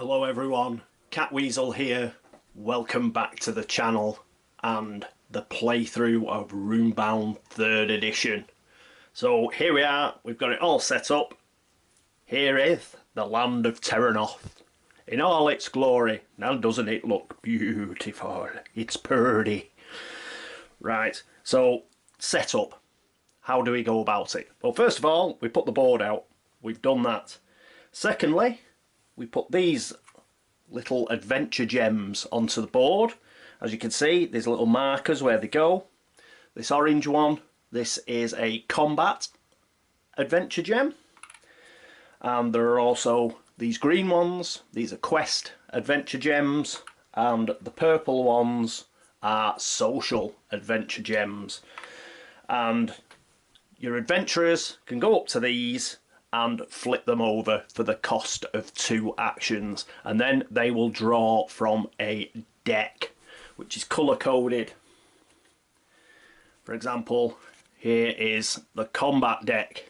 Hello everyone, Catweazle here. Welcome back to the channel and the playthrough of Runebound 3rd edition. So here we are, we've got it all set up. Here is the land of Terranoth in all its glory. Now doesn't it look beautiful? It's pretty. Right, so set up. How do we go about it? Well, first of all, we put the board out. We've done that. Secondly, we put these little adventure gems onto the board. As you can see, there's little markers where they go. This orange one, this is a combat adventure gem. And there are also these green ones, these are quest adventure gems, and the purple ones are social adventure gems. And your adventurers can go up to these and flip them over for the cost of 2 actions, and then they will draw from a deck which is colour coded. For example, here is the combat deck,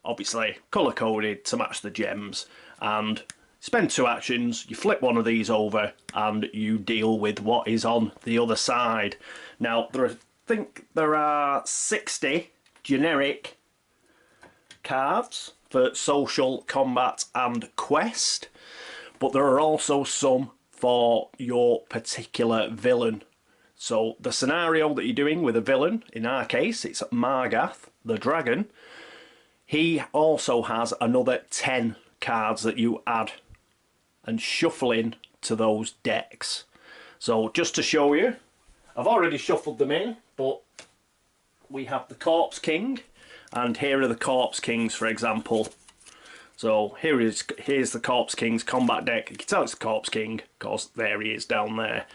obviously colour coded to match the gems, and spend 2 actions, you flip one of these over and you deal with what is on the other side. Now I think there are 60 generic cards for social, combat and quest, but there are also some for your particular villain. So the scenario that you're doing with a villain, in our case it's Margath the dragon, he also has another 10 cards that you add and shuffle in to those decks. So just to show you, I've already shuffled them in, but we have the Corpse King, and here are the Corpse Kings, for example. So here's the Corpse King's combat deck. You can tell it's the Corpse King because there he is down there.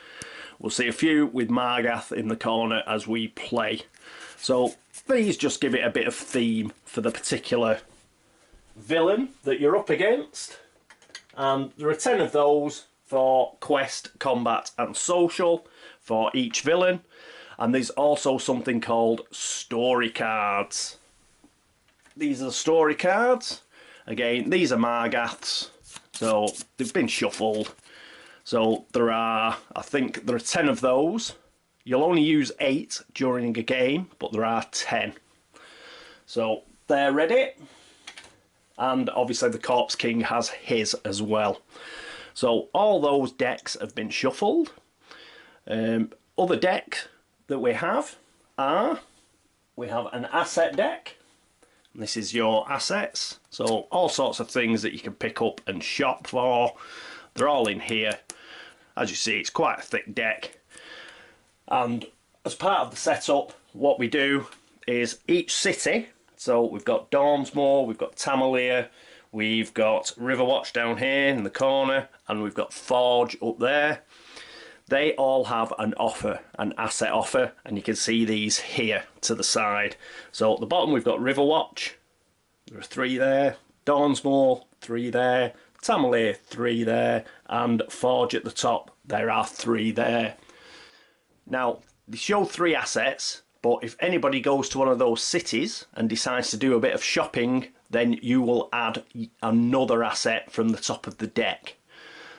We'll see a few with Margath in the corner as we play. So these just give it a bit of theme for the particular villain that you're up against. And there are 10 of those for quest, combat and social for each villain. And there's also something called story cards. These are the story cards. Again, these are Margath's, so they've been shuffled. So there are, I think there are 10 of those. You'll only use 8 during a game, but there are 10. So they're ready. And obviously the Corpse King has his as well. So all those decks have been shuffled. Other decks that we have are, we have an asset deck. This is your assets, so all sorts of things that you can pick up and shop for. They're all in here. As you see, it's quite a thick deck. And as part of the setup, what we do is each city, so we've got Dormsmoor, we've got Tamalir, we've got Riverwatch down here in the corner, and we've got Forge up there. They all have an offer, an asset offer, and you can see these here to the side. So at the bottom we've got Riverwatch, there are 3 there, Dormsmoor, 3 there, Tamalir, 3 there, and Forge at the top, there are 3 there. Now, they show 3 assets, but if anybody goes to one of those cities and decides to do a bit of shopping, then you will add another asset from the top of the deck.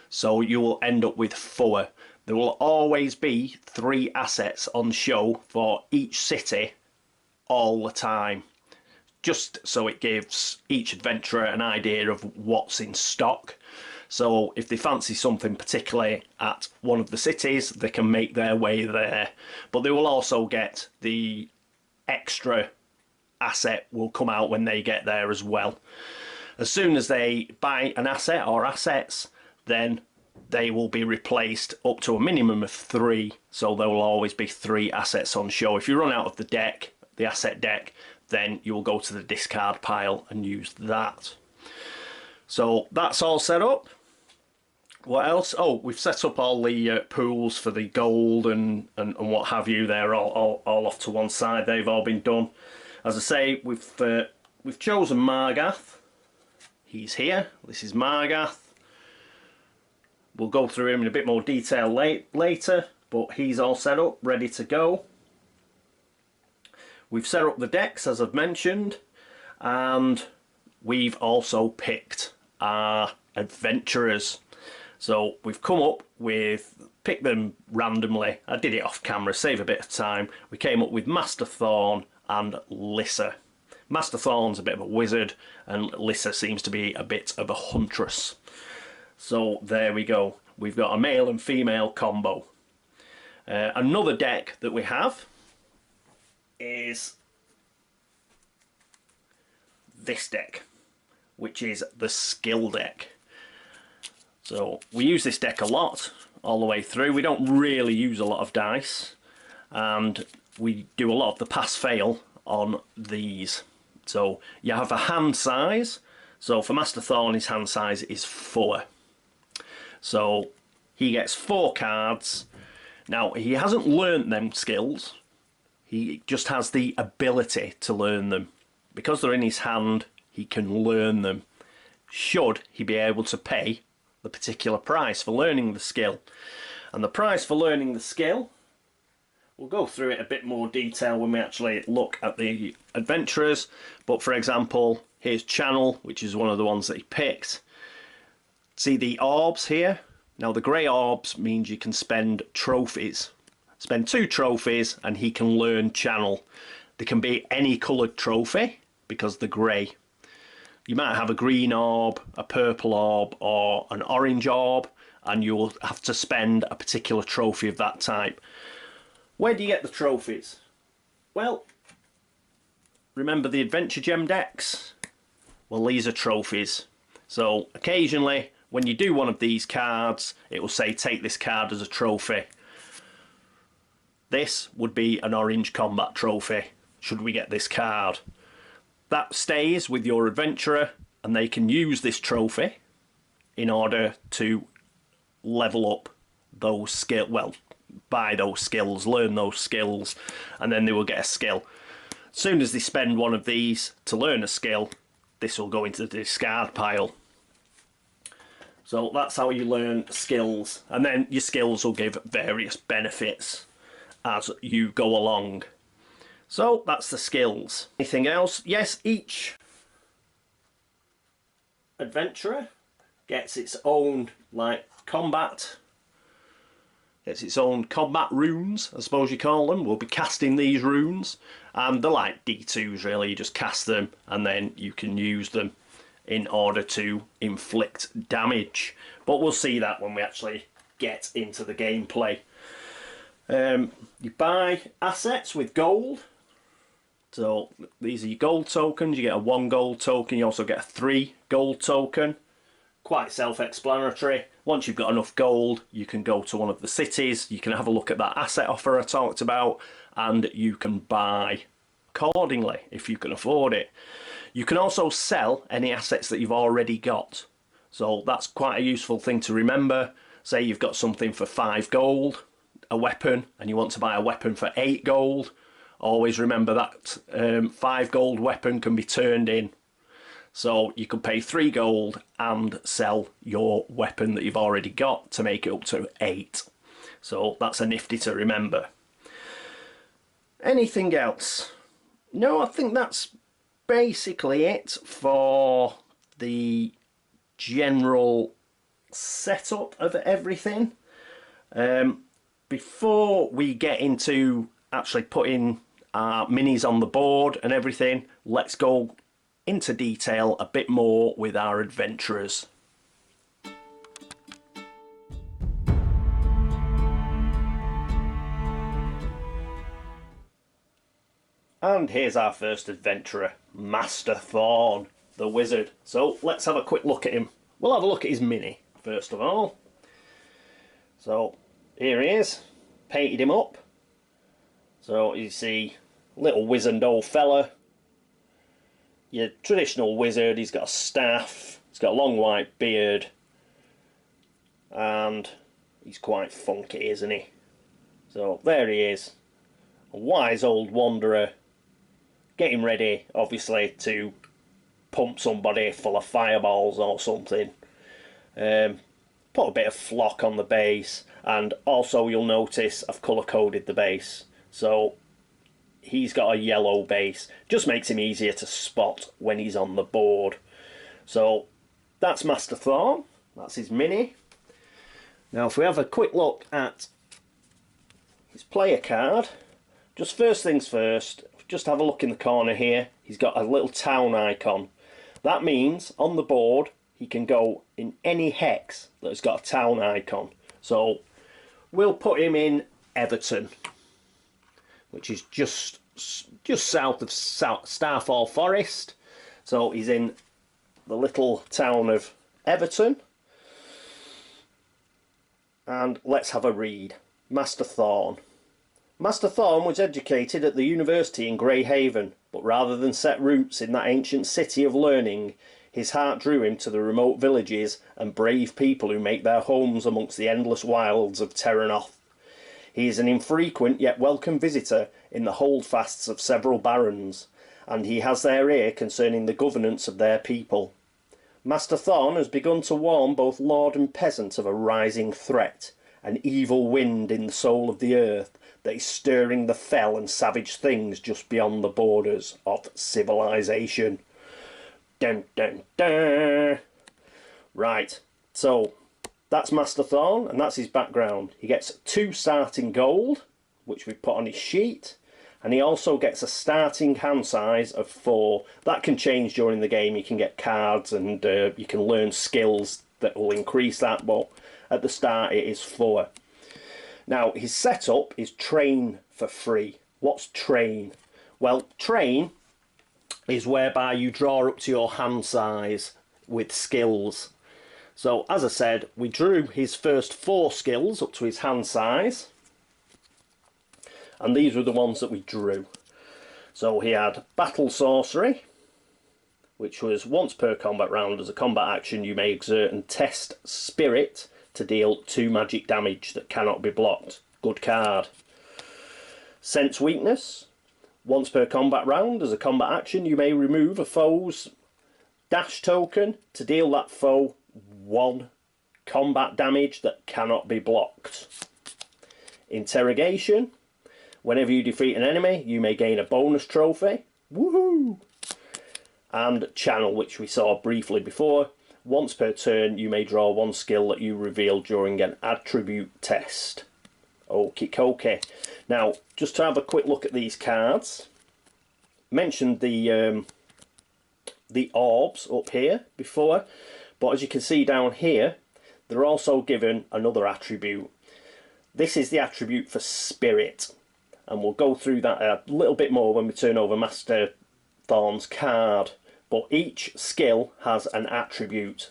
So you will end up with 4. There will always be 3 assets on show for each city all the time, just so it gives each adventurer an idea of what's in stock. So if they fancy something particularly at one of the cities, they can make their way there. But they will also get the extra asset will come out when they get there as well. As soon as they buy an asset or assets, then they will be replaced up to a minimum of 3, so there will always be 3 assets on show. If you run out of the deck, the asset deck, then you will go to the discard pile and use that. So that's all set up. What else? Oh, we've set up all the pools for the gold and what have you. They're all off to one side. They've all been done. As I say, we've chosen Margath. He's here. This is Margath. We'll go through him in a bit more detail later, but he's all set up, ready to go. We've set up the decks, as I've mentioned, and we've also picked are adventurers. So we've come up with, picked them randomly. I did it off camera, save a bit of time. We came up with Master Thorn and Lissa. Master Thorn's a bit of a wizard, and Lissa seems to be a bit of a huntress. So there we go. We've got a male and female combo. Another deck that we have is this deck, which is the skill deck. So we use this deck a lot all the way through. We don't really use a lot of dice, and we do a lot of the pass-fail on these. So you have a hand size. So for Master Thorn, his hand size is 4. So he gets 4 cards. Now, he hasn't learnt them skills. He just has the ability to learn them. Because they're in his hand, he can learn them. Should he be able to pay the particular price for learning the skill. And the price for learning the skill, we'll go through it a bit more detail when we actually look at the adventurers. But for example, here's Channel, which is one of the ones that he picked. See the orbs here? Now the grey orbs means you can spend trophies. Spend 2 trophies and he can learn Channel. They can be any coloured trophy because they're grey. You might have a green orb, a purple orb, or an orange orb, and you'll have to spend a particular trophy of that type. Where do you get the trophies? Well, remember the Adventure Gem decks? Well, these are trophies. So occasionally, when you do one of these cards, it will say take this card as a trophy. This would be an orange combat trophy, should we get this card. That stays with your adventurer, and they can use this trophy in order to level up those skills, well, buy those skills, learn those skills, and then they will get a skill. As soon as they spend one of these to learn a skill, this will go into the discard pile. So that's how you learn skills, and then your skills will give various benefits as you go along. So that's the skills. Anything else? Yes, each adventurer gets its own combat. Gets its own combat runes, I suppose you call them. We'll be casting these runes, and they're like D2s really. You just cast them and then you can use them in order to inflict damage. But we'll see that when we actually get into the gameplay. You buy assets with gold. So these are your gold tokens. You get a 1 gold token. You also get a 3 gold token. Quite self-explanatory. Once you've got enough gold, you can go to one of the cities. You can have a look at that asset offer I talked about, and you can buy accordingly if you can afford it. You can also sell any assets that you've already got. So that's quite a useful thing to remember. Say you've got something for 5 gold, a weapon, and you want to buy a weapon for 8 gold. Always remember that 5 gold weapon can be turned in. So you could pay 3 gold and sell your weapon that you've already got to make it up to 8. So that's a nifty to remember. Anything else? No, I think that's basically it for the general setup of everything. Before we get into actually putting our minis on the board and everything, let's go into detail a bit more with our adventurers. And here's our first adventurer, Master Thorn, the wizard. So let's have a quick look at him. We'll have a look at his mini first of all. So here he is, painted him up. So you see, little wizened old fella. Your traditional wizard. He's got a staff, he's got a long white beard, and he's quite funky, isn't he? So there he is, a wise old wanderer, getting ready obviously to pump somebody full of fireballs or something. Put a bit of flock on the base, and also you'll notice I've colour coded the base, so he's got a yellow base. Just makes him easier to spot when he's on the board. So that's Master Thorn. That's his mini. Now if we have a quick look at his player card, just first things first, just have a look in the corner here. He's got a little town icon. That means on the board he can go in any hex that has got a town icon. So we'll put him in Everton, which is just south of Starfall Forest. So he's in the little town of Everton. And let's have a read. Master Thorn. Master Thorn was educated at the university in Greyhaven, but rather than set roots in that ancient city of learning, his heart drew him to the remote villages and brave people who make their homes amongst the endless wilds of Terranoth. He is an infrequent yet welcome visitor in the holdfasts of several barons, and he has their ear concerning the governance of their people. Master Thorn has begun to warn both lord and peasant of a rising threat, an evil wind in the soul of the earth that is stirring the fell and savage things just beyond the borders of civilization. Dun dun dun. Right, so that's Master Thorn, and that's his background. He gets 2 starting gold, which we put on his sheet, and he also gets a starting hand size of 4. That can change during the game. You can get cards and you can learn skills that will increase that, but at the start it is 4. Now his setup is train for free. What's train? Well, train is whereby you draw up to your hand size with skills. So as I said, we drew his first 4 skills up to his hand size, and these were the ones that we drew. So he had Battle Sorcery, which was once per combat round as a combat action you may exert and test Spirit to deal 2 magic damage that cannot be blocked. Good card. Sense Weakness. Once per combat round as a combat action you may remove a foe's dash token to deal that foe 1 combat damage that cannot be blocked. Interrogation. Whenever you defeat an enemy you may gain a bonus trophy. Woohoo! And Channel, which we saw briefly before. Once per turn you may draw 1 skill that you reveal during an attribute test. Okie dokie. Now just to have a quick look at these cards, mentioned the orbs up here before, but as you can see down here they're also given another attribute. This is the attribute for Spirit, and we'll go through that a little bit more when we turn over Master Thorn's card. But each skill has an attribute.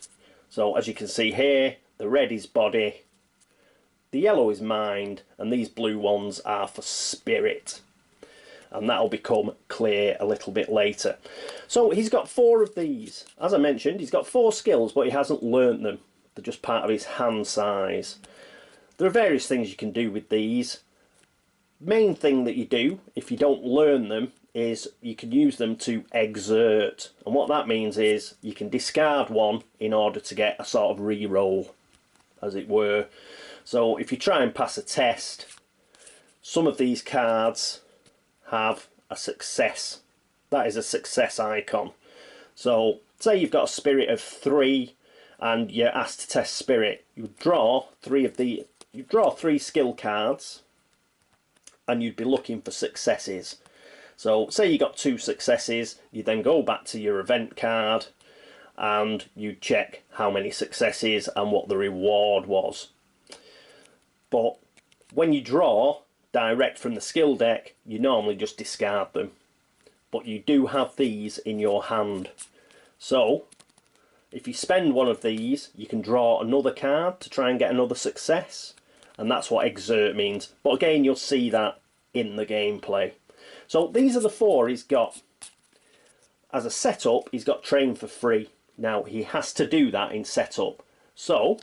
So as you can see here, the red is body, the yellow is mind, and these blue ones are for spirit. And that'll become clear a little bit later. So he's got 4 of these. As I mentioned, he's got 4 skills, but he hasn't learnt them. They're just part of his hand size. There are various things you can do with these. Main thing that you do, if you don't learn them, is you can use them to exert, and what that means is you can discard 1 in order to get a sort of re-roll, as it were. So if you try and pass a test, some of these cards have a success. That is a success icon. So say you've got a spirit of 3 and you're asked to test spirit, you draw 3 skill cards and you'd be looking for successes. So say you got 2 successes, you then go back to your event card and you check how many successes and what the reward was. But when you draw direct from the skill deck, you normally just discard them. But you do have these in your hand. So if you spend 1 of these, you can draw another card to try and get another success. And that's what exert means. But again, you'll see that in the gameplay. So these are the 4 he's got. As a setup, he's got train for free. Now he has to do that in setup. So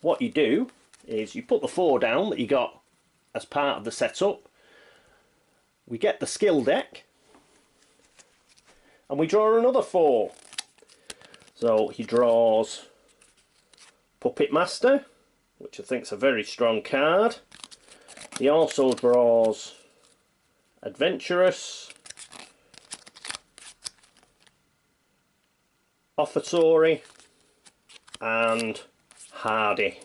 what you do is you put the 4 down that you got as part of the setup. We get the skill deck and we draw another 4. So he draws Puppet Master, which I think is a very strong card. He also draws Adventurous, Offertory, and Hardy.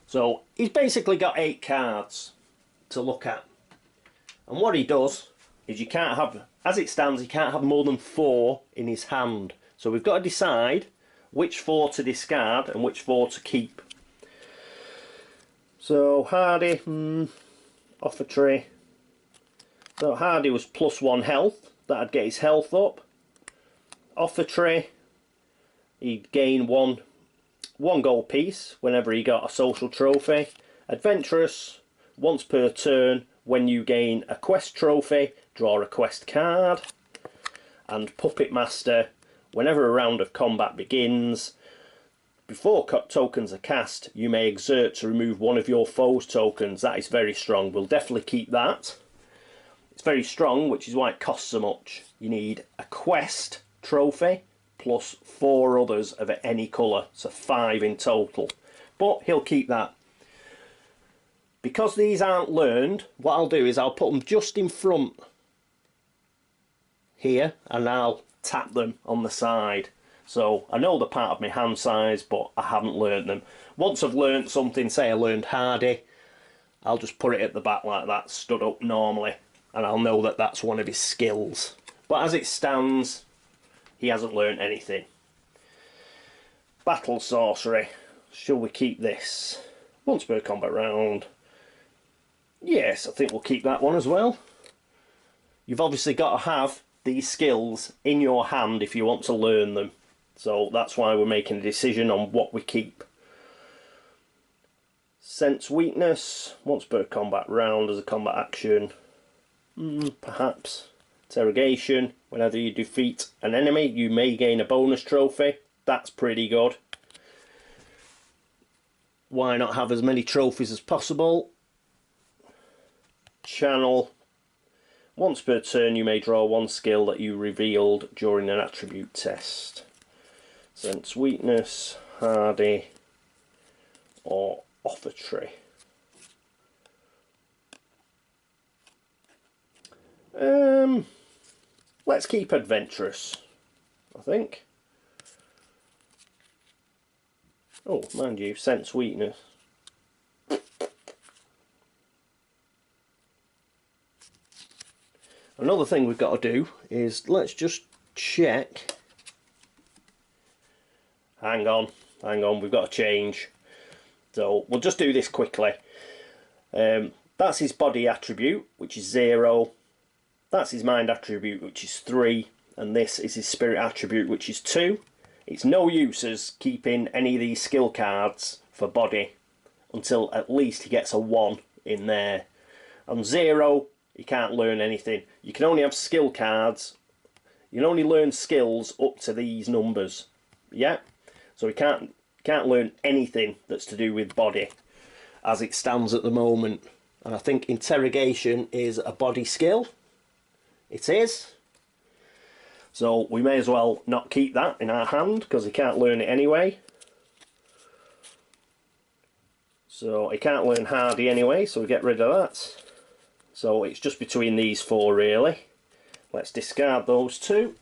So he's basically got 8 cards to look at. And what he does is you can't have, as it stands, he can't have more than 4 in his hand. So we've got to decide which 4 to discard and which 4 to keep. So Hardy, off a tree. So Hardy was +1 health. That'd get his health up. Off a tree, he'd gain one gold piece whenever he got a social trophy. Adventurous, once per turn, when you gain a quest trophy, draw a quest card. And Puppet Master, whenever a round of combat begins, before tokens are cast, you may exert to remove one of your foe's tokens. That is very strong. We'll definitely keep that. It's very strong, which is why it costs so much. You need a quest trophy plus 4 others of any colour, so 5 in total. But he'll keep that. Because these aren't learned, what I'll do is I'll put them just in front here and I'll tap them on the side. So I know they're part of my hand size, but I haven't learned them. Once I've learned something, say I learned Hardy, I'll just put it at the back like that, stood up normally, and I'll know that that's one of his skills. But as it stands, he hasn't learned anything. Battle Sorcery. Shall we keep this? Once per combat round. Yes, I think we'll keep that one as well. You've obviously got to have these skills in your hand if you want to learn them. So that's why we're making a decision on what we keep. Sense Weakness. Once per combat round as a combat action. Perhaps. Interrogation. Whenever you defeat an enemy, you may gain a bonus trophy. That's pretty good. Why not have as many trophies as possible? Channel. Once per turn you may draw 1 skill that you revealed during an attribute test. Sense Weakness, Hardy, or Off a Tree. Let's keep Adventurous, I think. Oh, mind you, Sense Weakness. Another thing we've got to do is let's just check. Hang on, we've got to change. So we'll just do this quickly. That's his body attribute, which is 0. That's his mind attribute, which is 3. And this is his spirit attribute, which is 2. It's no use as keeping any of these skill cards for body until at least he gets a 1 in there. On 0, he can't learn anything. You can only have skill cards. You can only learn skills up to these numbers. Yeah? So he can't learn anything that's to do with body as it stands at the moment. And I think Interrogation is a body skill. It is. So we may as well not keep that in our hand because he can't learn it anyway. So he can't learn Hardy anyway, so we get rid of that. So it's just between these 4 really. Let's discard those 2.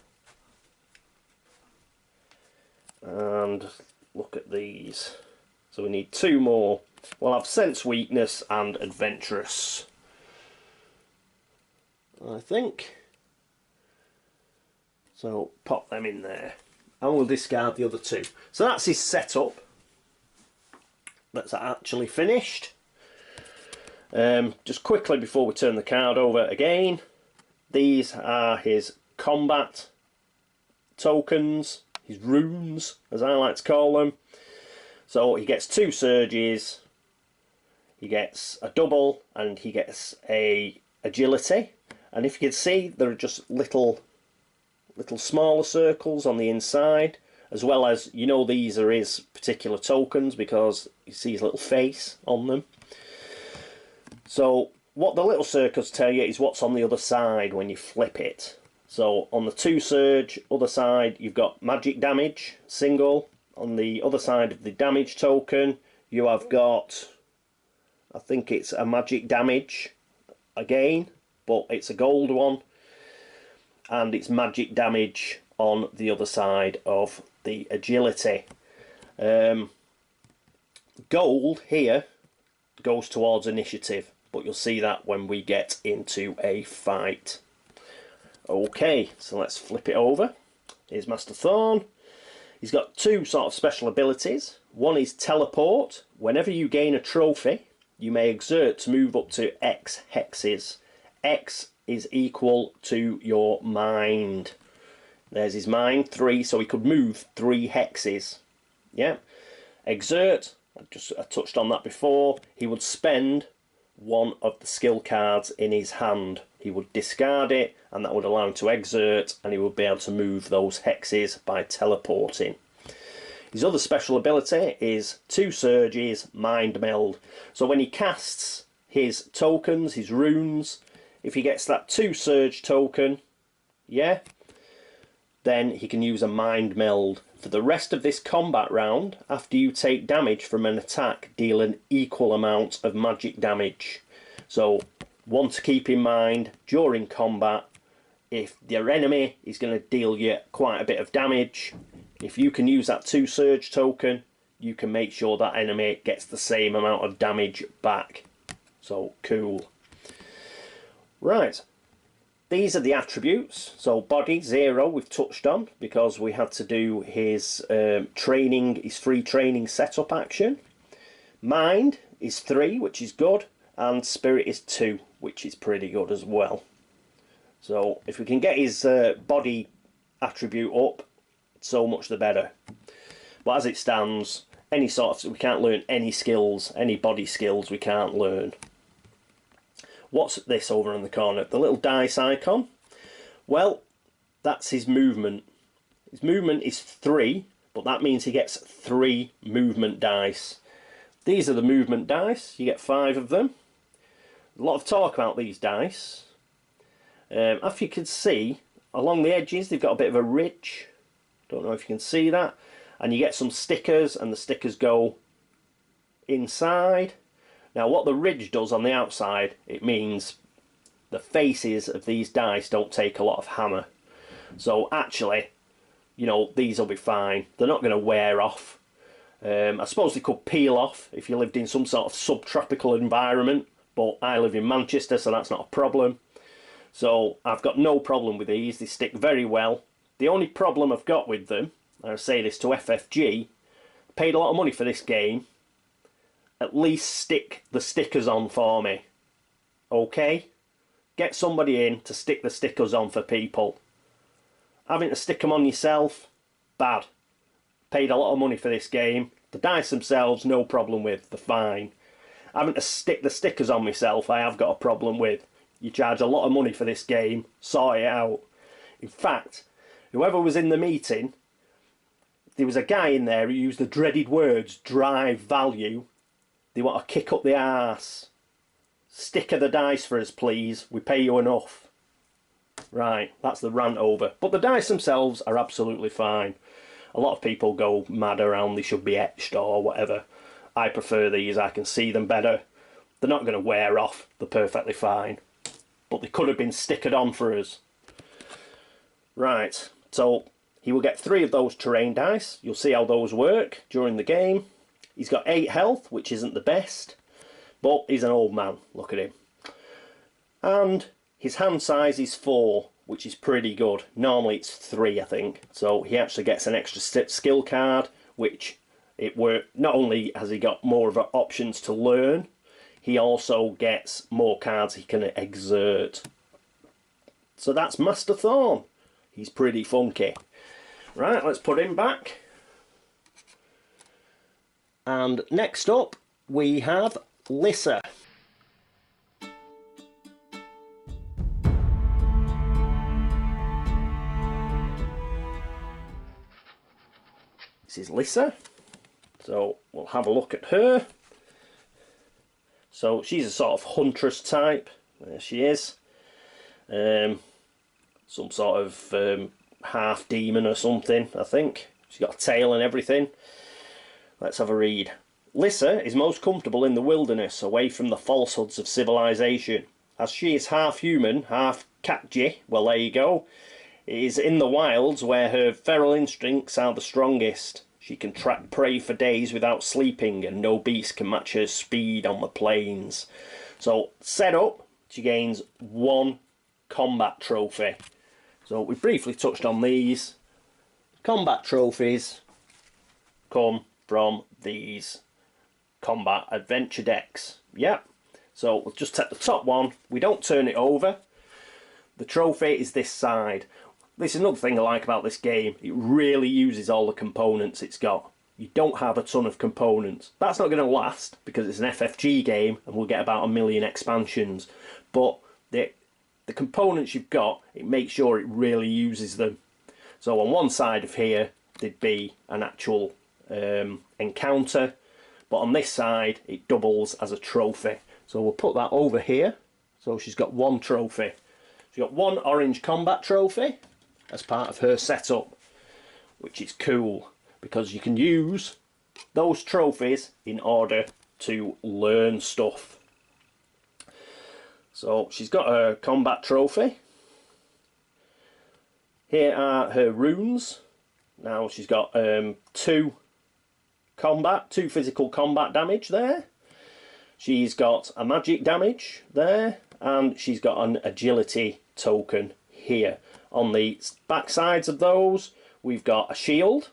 And look at these. So we need 2 more. We'll have Sense Weakness and Adventurous, I think. So pop them in there. And we'll discard the other 2. So that's his setup. That's actually finished. Just quickly before we turn the card over again. These are his combat tokens. His runes, as I like to call them. So he gets 2 surges, he gets a double, and he gets a agility. And if you can see, there are just little smaller circles on the inside, as well as, you know, these are his particular tokens because you see his little face on them. So what the little circles tell you is what's on the other side when you flip it. So on the 2 surge, other side, you've got magic damage, single. On the other side of the damage token, you have got, I think it's a magic damage again, but it's a gold one. And it's magic damage on the other side of the agility. Gold here goes towards initiative, but you'll see that when we get into a fight. Okay, so let's flip it over. Here's Master Thorn. He's got two sort of special abilities. One is teleport. Whenever you gain a trophy, you may exert to move up to X hexes. X is equal to your mind. There's his mind, 3, so he could move 3 hexes. Yeah. Exert, I touched on that before. He would spend one of the skill cards in his hand. He would discard it, and that would allow him to exert, and he would be able to move those hexes by teleporting. His other special ability is 2 surges, mind meld. So when he casts his tokens, his runes, if he gets that 2 surge token, yeah, then he can use a mind meld. For the rest of this combat round, after you take damage from an attack, deal an equal amount of magic damage. So, one to keep in mind during combat, if your enemy is going to deal you quite a bit of damage, if you can use that 2 surge token, you can make sure that enemy gets the same amount of damage back. So, cool. Right. These are the attributes. So body 0 we've touched on because we had to do his training, his free training setup action. Mind is 3, which is good, and spirit is 2, which is pretty good as well. So if we can get his body attribute up, so much the better. But as it stands, any sort of, we can't learn any skills, any body skills we can't learn. What's this over in the corner? The little dice icon. Well, that's his movement. His movement is 3, but that means he gets 3 movement dice. These are the movement dice. You get 5 of them. A lot of talk about these dice. If you can see, along the edges they've got a bit of a ridge. Don't know if you can see that. And you get some stickers, and the stickers go inside. Now what the ridge does on the outside, it means the faces of these dice don't take a lot of hammer. So actually, you know, these will be fine. They're not going to wear off. I suppose they could peel off if you lived in some sort of subtropical environment, but I live in Manchester, so that's not a problem. So I've got no problem with these. They stick very well. The only problem I've got with them, and I say this to FFG, paid a lot of money for this game. At least stick the stickers on for me. Okay? Get somebody in to stick the stickers on for people. Having to stick them on yourself, bad. Paid a lot of money for this game. The dice themselves, no problem with. They're fine. Having to stick the stickers on myself, I have got a problem with. You charge a lot of money for this game. Sort it out. In fact, whoever was in the meeting, there was a guy in there who used the dreaded words, drive value. They want to kick up the arse. Sticker the dice for us, please. We pay you enough. Right, that's the rant over. But the dice themselves are absolutely fine. A lot of people go mad around they should be etched or whatever. I prefer these. I can see them better. They're not going to wear off. They're perfectly fine. But they could have been stickered on for us. Right, so he will get 3 of those terrain dice. You'll see how those work during the game. He's got 8 health, which isn't the best, but he's an old man. Look at him. And his hand size is 4, which is pretty good. Normally it's 3, I think. So he actually gets an extra skill card, which not only has he got more of options to learn, he also gets more cards he can exert. So that's Master Thorn. He's pretty funky. Right, let's put him back. And next up, we have Lissa. This is Lissa. So we'll have a look at her. So she's a sort of huntress type. There she is. Some sort of half demon or something, I think. She's got a tail and everything. Let's have a read. Lissa is most comfortable in the wilderness, away from the falsehoods of civilization. As she is half human, half catji, well there you go, it is in the wilds where her feral instincts are the strongest. She can track prey for days without sleeping, and no beast can match her speed on the plains. So, set up, she gains 1 combat trophy. So, we briefly touched on these. Combat trophies come from these combat adventure decks. Yep. So, we'll just take the top one. We don't turn it over. The trophy is this side. This is another thing I like about this game. It really uses all the components it's got. You don't have a ton of components. That's not going to last because it's an FFG game and we'll get about 1 million expansions. But the components you've got, it makes sure it really uses them. So on one side of here, there'd be an actual encounter. But on this side, it doubles as a trophy. So we'll put that over here. So she's got 1 trophy. She's got 1 orange combat trophy as part of her setup, which is cool because you can use those trophies in order to learn stuff. So she's got a combat trophy. Here are her runes. Now she's got 2 physical combat damage there. She's got a magic damage there, and she's got an agility token here. On the back sides of those, we've got a shield.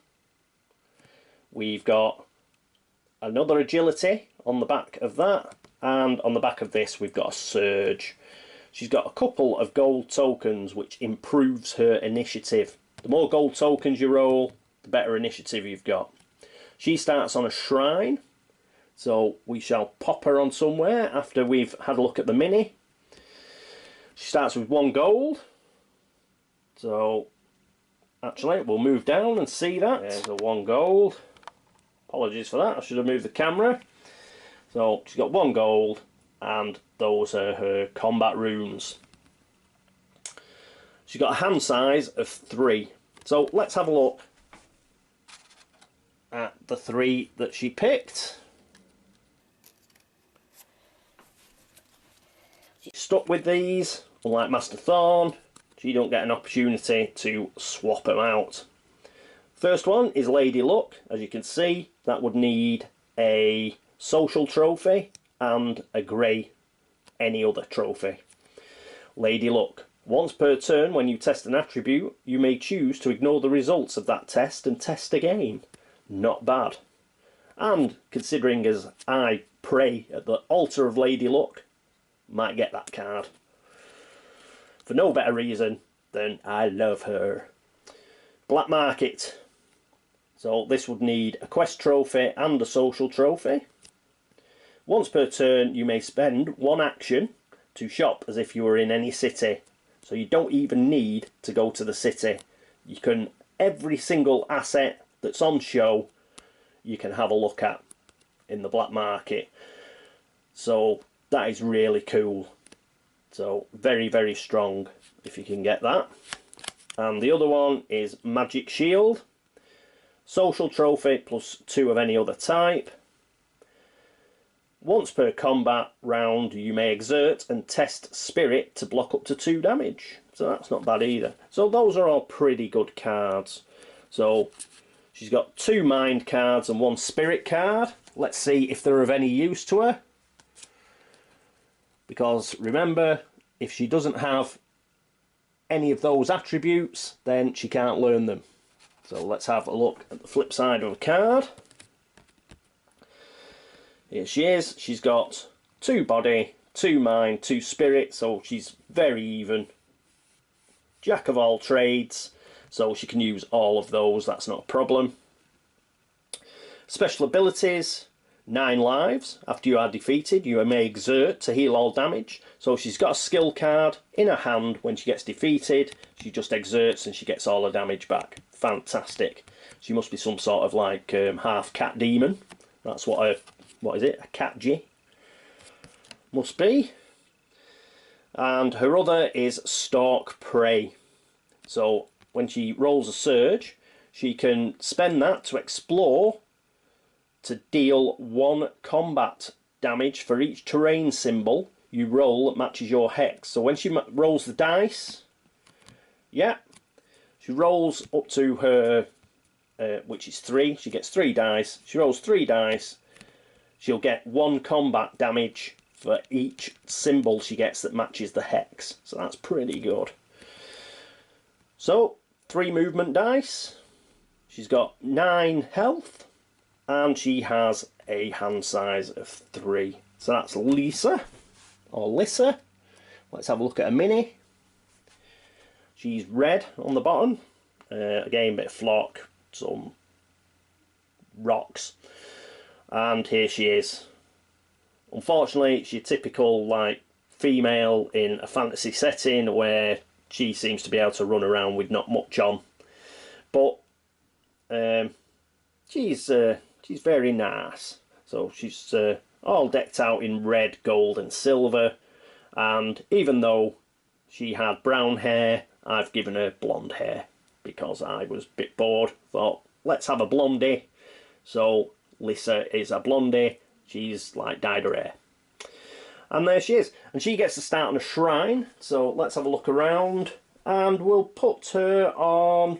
We've got another agility on the back of that, and on the back of this we've got a surge. She's got a couple of gold tokens which improves her initiative. The more gold tokens you roll, the better initiative you've got. She starts on a shrine, so we shall pop her on somewhere after we've had a look at the mini. She starts with 1 gold. So, actually, we'll move down and see that. There's a 1 gold. Apologies for that, I should have moved the camera. So, she's got 1 gold, and those are her combat runes. She's got a hand size of 3. So, let's have a look at the 3 that she picked. She's stuck with these, unlike Master Thorn. So you don't get an opportunity to swap them out. First one is Lady Luck. As you can see, that would need a social trophy and a grey any other trophy. Lady Luck. Once per turn, when you test an attribute, you may choose to ignore the results of that test and test again. Not bad. And considering as I pray at the altar of Lady Luck, might get that card. For no better reason than I love her. Black Market. So this would need a quest trophy and a social trophy. Once per turn you may spend 1 action to shop as if you were in any city. So you don't even need to go to the city. You can, every single asset that's on show, you can have a look at in the black market. So that is really cool. So very, very strong if you can get that. And the other one is Magic Shield. Social trophy plus 2 of any other type. Once per combat round you may exert and test spirit to block up to 2 damage. So that's not bad either. So those are all pretty good cards. So she's got 2 mind cards and 1 spirit card. Let's see if they're of any use to her. Because remember, if she doesn't have any of those attributes, then she can't learn them. So let's have a look at the flip side of a card. Here she is. She's got 2 body, 2 mind, 2 spirit, so she's very even. Jack of all trades, so she can use all of those, that's not a problem. Special abilities. 9 lives. After you are defeated, you may exert to heal all damage. So she's got a skill card in her hand. When she gets defeated, she just exerts and she gets all her damage back. Fantastic. She must be some sort of like half cat demon. That's what is it? A cat G? Must be. And her other is Stalk Prey. So when she rolls a surge, she can spend that to explore to deal 1 combat damage for each terrain symbol you roll that matches your hex. So when she rolls the dice, yeah, she rolls up to her which is 3. She gets 3 dice. She rolls 3 dice. She'll get 1 combat damage for each symbol she gets that matches the hex. So that's pretty good. So, 3 movement dice. She's got 9 health. And she has a hand size of 3. So that's Lissa, or Lissa. Let's have a look at a mini. She's red on the bottom. Again, a bit of flock, some rocks. And here she is. Unfortunately, she's a typical like female in a fantasy setting where she seems to be able to run around with not much on. But she's very nice. So she's all decked out in red, gold and silver. And even though she had brown hair, I've given her blonde hair because I was a bit bored. Thought, let's have a blondie. So Lissa is a blondie. She's like dyed her hair. And there she is. And she gets to start on a shrine. So let's have a look around. And we'll put her on...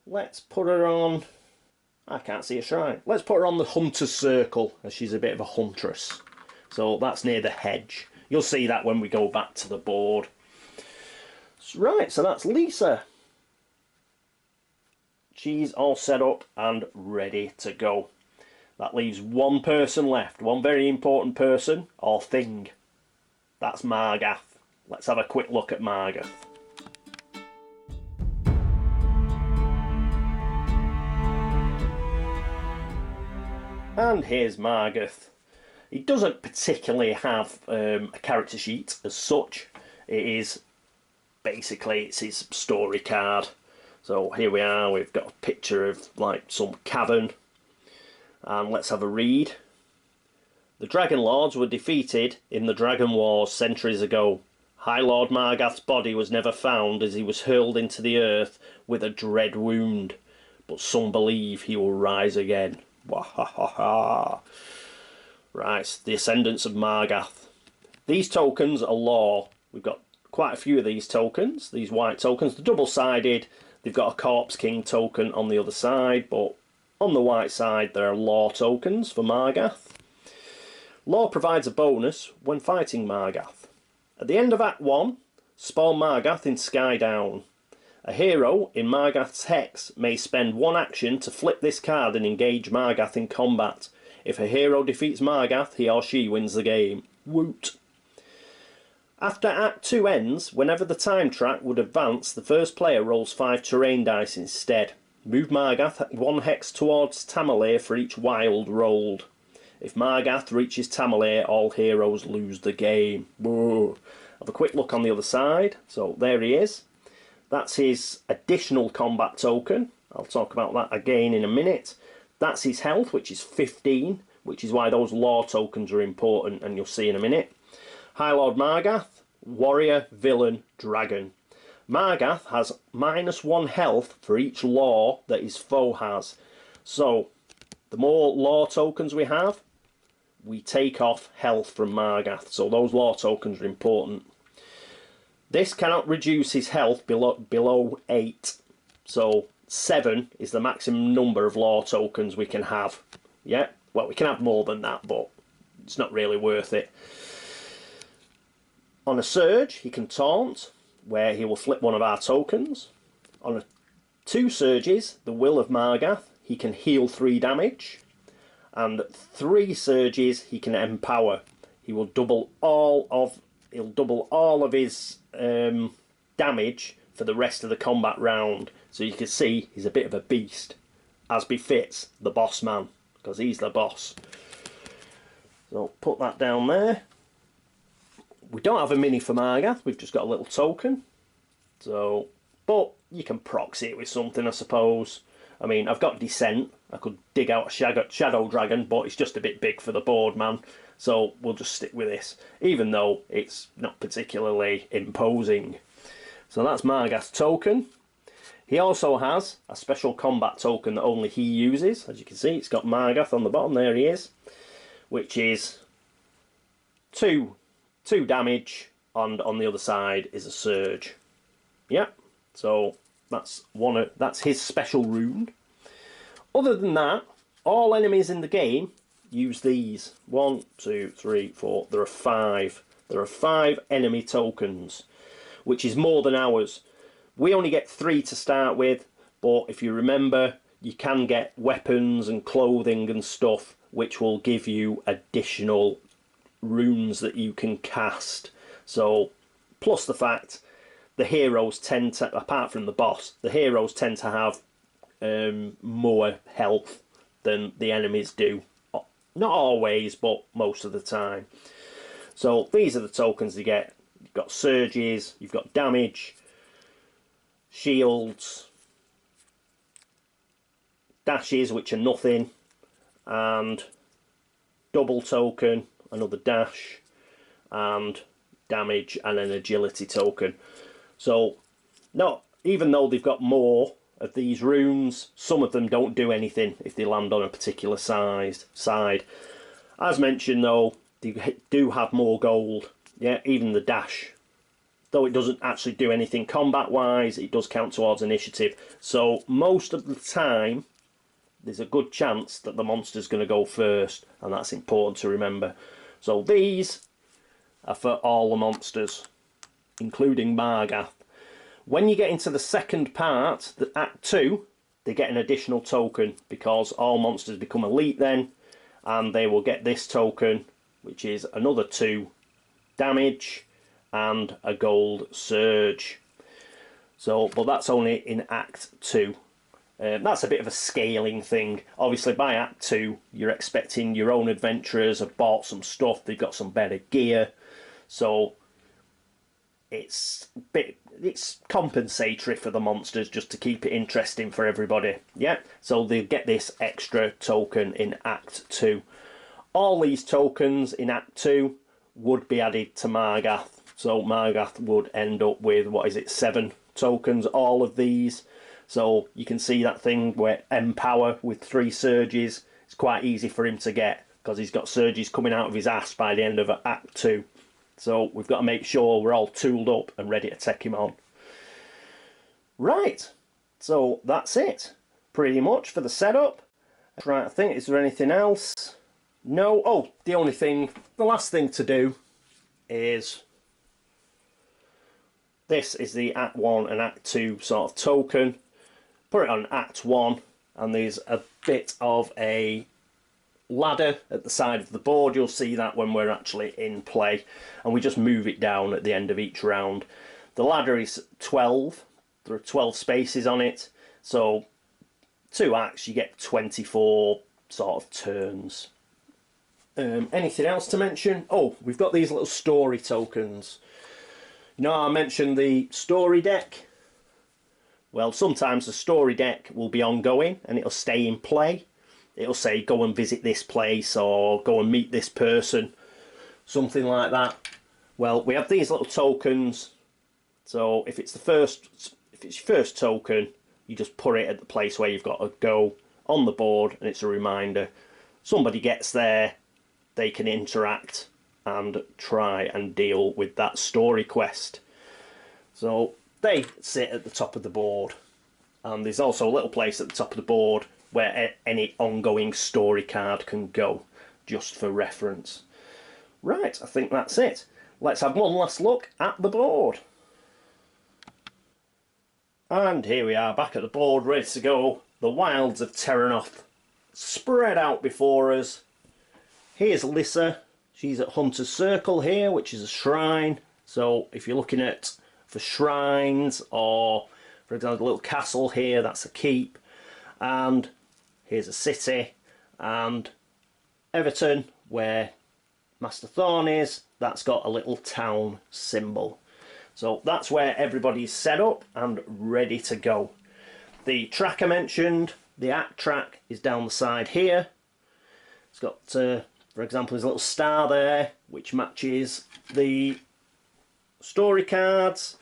let's put her on... I can't see a shrine. Let's put her on the Hunter's Circle, as she's a bit of a huntress. So that's near the hedge. You'll see that when we go back to the board. Right, so that's Lissa. She's all set up and ready to go. That leaves one person left. One very important person or thing. That's Margath. Let's have a quick look at Margath. And here's Margath. He doesn't particularly have a character sheet as such. It is basically, it's his story card. So here we are, we've got a picture of like some cavern. And let's have a read. The Dragon Lords were defeated in the Dragon Wars centuries ago. High Lord Margath's body was never found as he was hurled into the earth with a dread wound. But some believe he will rise again. Wahahaha. Right, the Ascendance of Margath. These tokens are lore. We've got quite a few of these tokens, these white tokens. They're double-sided. They've got a Corpse King token on the other side, but on the white side there are lore tokens for Margath. Lore provides a bonus when fighting Margath. At the end of Act 1, spawn Margath in Skydown. A hero in Margath's Hex may spend 1 action to flip this card and engage Margath in combat. If a hero defeats Margath, he or she wins the game. Woot! After Act 2 ends, whenever the time track would advance, the first player rolls 5 terrain dice instead. Move Margath 1 hex towards Tamale for each wild rolled. If Margath reaches Tamale, all heroes lose the game. Whoa. Have a quick look on the other side. So there he is. That's his additional combat token. I'll talk about that again in a minute. That's his health, which is 15, which is why those lore tokens are important, and you'll see in a minute. High Lord Margath, warrior, villain, dragon. Margath has -1 health for each lore that his foe has. So, the more lore tokens we have, we take off health from Margath. So those lore tokens are important. This cannot reduce his health below 8. So 7 is the maximum number of lore tokens we can have. Yeah, well, we can have more than that, but it's not really worth it. On a surge, he can taunt, where he will flip one of our tokens. On 2 surges, the Will of Margath, he can heal 3 damage. And 3 surges, he can empower. He will double all of his damage for the rest of the combat round. So you can see he's a bit of a beast, as befits the boss man, because he's the boss. So put that down there. We don't have a mini for Margath, we've just got a little token. So, but you can proxy it with something, I suppose. I mean, I've got Descent. I could dig out a Shadow Dragon, but it's just a bit big for the board, man. So we'll just stick with this, even though it's not particularly imposing. So that's Margath's token. He also has a special combat token that only he uses. As you can see, it's got Margath on the bottom. There he is, which is 2 damage, and on the other side is a surge. Yep. So That's his special rune. Other than that, all enemies in the game use these. 1, 2, 3, 4. There are 5. There are 5 enemy tokens, which is more than ours. We only get 3 to start with, but if you remember, you can get weapons and clothing and stuff, which will give you additional runes that you can cast. So, plus the fact the heroes tend to, apart from the boss, the heroes tend to have more health than the enemies do. Not always, but most of the time. So these are the tokens you get. You've got surges, you've got damage, shields, dashes, which are nothing, and double token, another dash, and damage and an agility token. So, not even though they've got more of these runes, some of them don't do anything if they land on a particular side. As mentioned though, they do have more gold. Yeah, even the dash. Though it doesn't actually do anything combat wise, it does count towards initiative. So most of the time, there's a good chance that the monster's going to go first, and that's important to remember. So these are for all the monsters, including Margath. When you get into the second part, the Act 2, they get an additional token, because all monsters become elite then, and they will get this token, which is another 2 damage and a gold surge. So, but that's only in Act 2. That's a bit of a scaling thing. Obviously by Act 2 you're expecting your own adventurers have bought some stuff, they've got some better gear, so it's compensatory for the monsters just to keep it interesting for everybody. Yeah, so they get this extra token in Act 2. All these tokens in Act 2 would be added to Margath, so Margath would end up with, what is it, 7 tokens, all of these. So you can see that thing where Empower with 3 surges, it's quite easy for him to get because he's got surges coming out of his ass by the end of Act 2. So we've got to make sure we're all tooled up and ready to take him on. Right, so that's it pretty much for the setup. Right, I think, is there anything else? No. Oh, the last thing to do is, this is the Act 1 and Act 2 sort of token. Put it on Act 1, and there's a bit of a ladder at the side of the board. You'll see that when we're actually in play, and we just move it down at the end of each round. The ladder is 12. There are 12 spaces on it, so 2 acts you get 24 sort of turns. Anything else to mention? Oh, we've got these little story tokens. You know, I mentioned the story deck. Well, sometimes the story deck will be ongoing and it'll stay in play. It'll say go and visit this place or go and meet this person, something like that. Well, we have these little tokens. So if it's your first token, you just put it at the place where you've got to go on the board, and it's a reminder. Somebody gets there, they can interact and try and deal with that story quest. So they sit at the top of the board, and there's also a little place at the top of the board where any ongoing story card can go, just for reference. Right, I think that's it. Let's have one last look at the board. And here we are back at the board, ready to go. The wilds of Terranoth spread out before us. Here's Lissa. She's at Hunter's Circle here, which is a shrine. So if you're looking at for shrines, or for example a little castle here, that's a keep. And here's a city. And Everton, where Master Thorn is, that's got a little town symbol. So that's where everybody's set up and ready to go. The track I mentioned, the act track, is down the side here. It's got, for example, there's a little star there, which matches the story cards.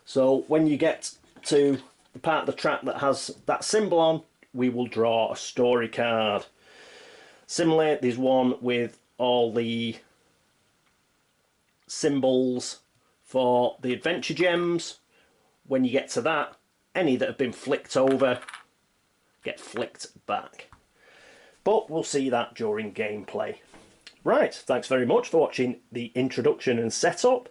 So when you get to the part of the track that has that symbol on, we will draw a story card. Similarly, there's one with all the symbols for the adventure gems. When you get to that, any that have been flicked over get flicked back. But we'll see that during gameplay. Right, thanks very much for watching the introduction and setup.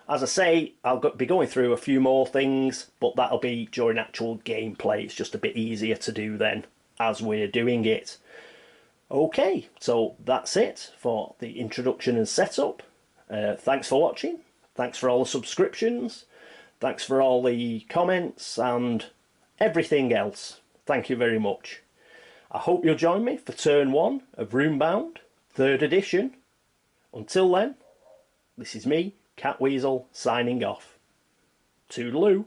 As I say, I'll be going through a few more things, but that'll be during actual gameplay. It's just a bit easier to do then as we're doing it. Okay, so that's it for the introduction and setup. Thanks for watching. Thanks for all the subscriptions. Thanks for all the comments and everything else. Thank you very much. I hope you'll join me for turn 1 of Runebound, 3rd edition. Until then, this is me, Catweazle, signing off. Toodaloo.